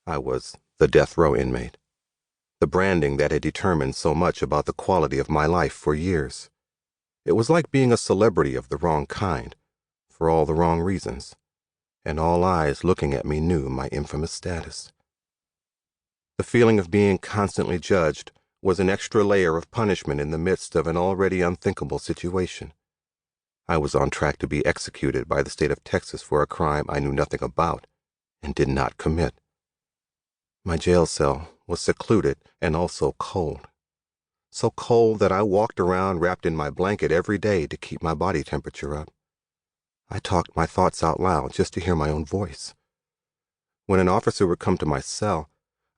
I was the death row inmate. The branding that had determined so much about the quality of my life for years. It was like being a celebrity of the wrong kind, for all the wrong reasons, and all eyes looking at me knew my infamous status. The feeling of being constantly judged was an extra layer of punishment in the midst of an already unthinkable situation. I was on track to be executed by the state of Texas for a crime I knew nothing about and did not commit. My jail cell was secluded and also cold. So cold that I walked around wrapped in my blanket every day to keep my body temperature up. I talked my thoughts out loud just to hear my own voice. When an officer would come to my cell,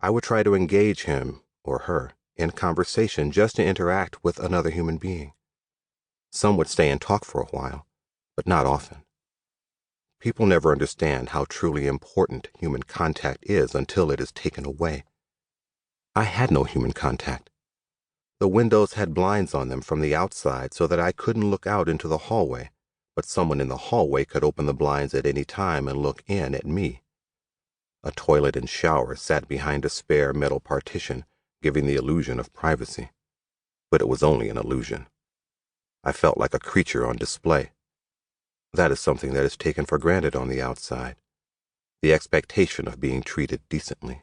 I would try to engage him or her in conversation just to interact with another human being. Some would stay and talk for a while, but not often. People never understand how truly important human contact is until it is taken away. I had no human contact. The windows had blinds on them from the outside so that I couldn't look out into the hallway, but someone in the hallway could open the blinds at any time and look in at me. A toilet and shower sat behind a spare metal partition, giving the illusion of privacy. But it was only an illusion. I felt like a creature on display. That is something that is taken for granted on the outside, the expectation of being treated decently.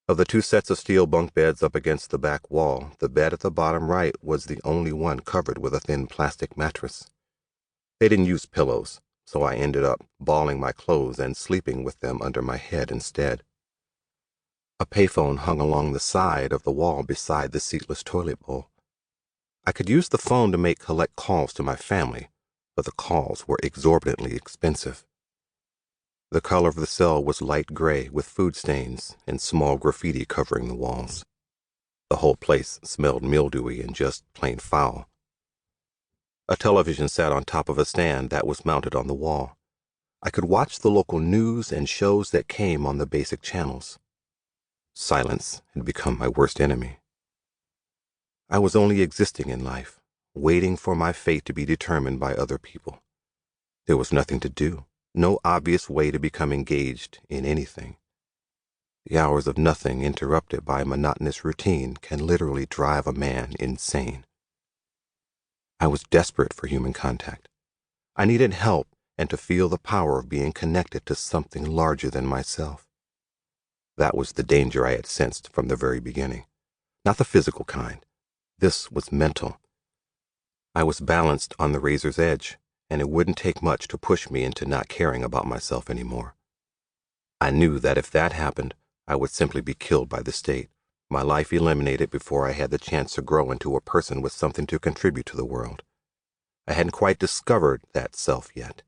Of the two sets of steel bunk beds up against the back wall, the bed at the bottom right was the only one covered with a thin plastic mattress. They didn't use pillows, so I ended up balling my clothes and sleeping with them under my head instead. A payphone hung along the side of the wall beside the seatless toilet bowl. I could use the phone to make collect calls to my family, but the calls were exorbitantly expensive. The color of the cell was light gray with food stains and small graffiti covering the walls. The whole place smelled mildewy and just plain foul. A television sat on top of a stand that was mounted on the wall. I could watch the local news and shows that came on the basic channels. Silence had become my worst enemy. I was only existing in life, waiting for my fate to be determined by other people. There was nothing to do, no obvious way to become engaged in anything. The hours of nothing interrupted by a monotonous routine can literally drive a man insane. I was desperate for human contact. I needed help and to feel the power of being connected to something larger than myself. That was the danger I had sensed from the very beginning. Not the physical kind. This was mental. I was balanced on the razor's edge, and it wouldn't take much to push me into not caring about myself anymore. I knew that if that happened, I would simply be killed by the state, my life eliminated before I had the chance to grow into a person with something to contribute to the world. I hadn't quite discovered that self yet.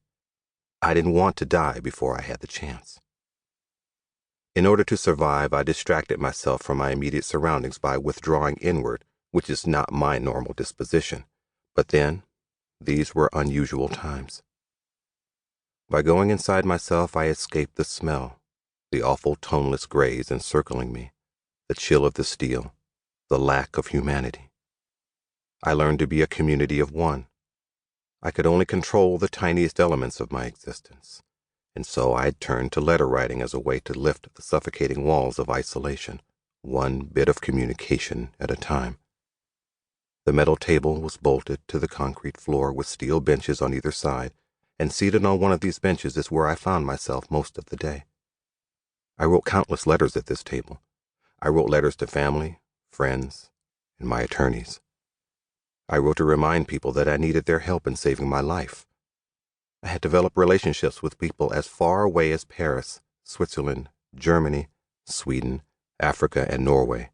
I didn't want to die before I had the chance. In order to survive, I distracted myself from my immediate surroundings by withdrawing inward, which is not my normal disposition. But then, these were unusual times. By going inside myself, I escaped the smell, the awful toneless grays encircling me, the chill of the steel, the lack of humanity. I learned to be a community of one. I could only control the tiniest elements of my existence, and so I turned to letter writing as a way to lift the suffocating walls of isolation, one bit of communication at a time. The metal table was bolted to the concrete floor with steel benches on either side, and seated on one of these benches is where I found myself most of the day. I wrote countless letters at this table. I wrote letters to family, friends, and my attorneys. I wrote to remind people that I needed their help in saving my life. I had developed relationships with people as far away as Paris, Switzerland, Germany, Sweden, Africa, and Norway.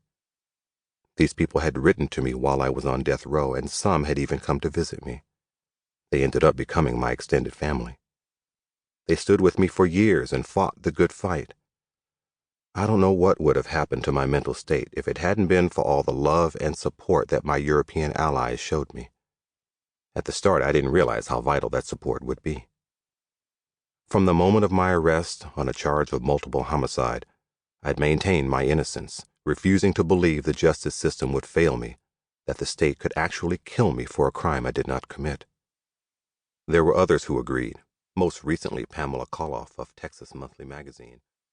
These people had written to me while I was on death row, and some had even come to visit me. They ended up becoming my extended family. They stood with me for years and fought the good fight. I don't know what would have happened to my mental state if it hadn't been for all the love and support that my European allies showed me. At the start, I didn't realize how vital that support would be. From the moment of my arrest on a charge of multiple homicide, I'd maintained my innocence, refusing to believe the justice system would fail me, that the state could actually kill me for a crime I did not commit. There were others who agreed, most recently Pamela Koloff of Texas Monthly Magazine,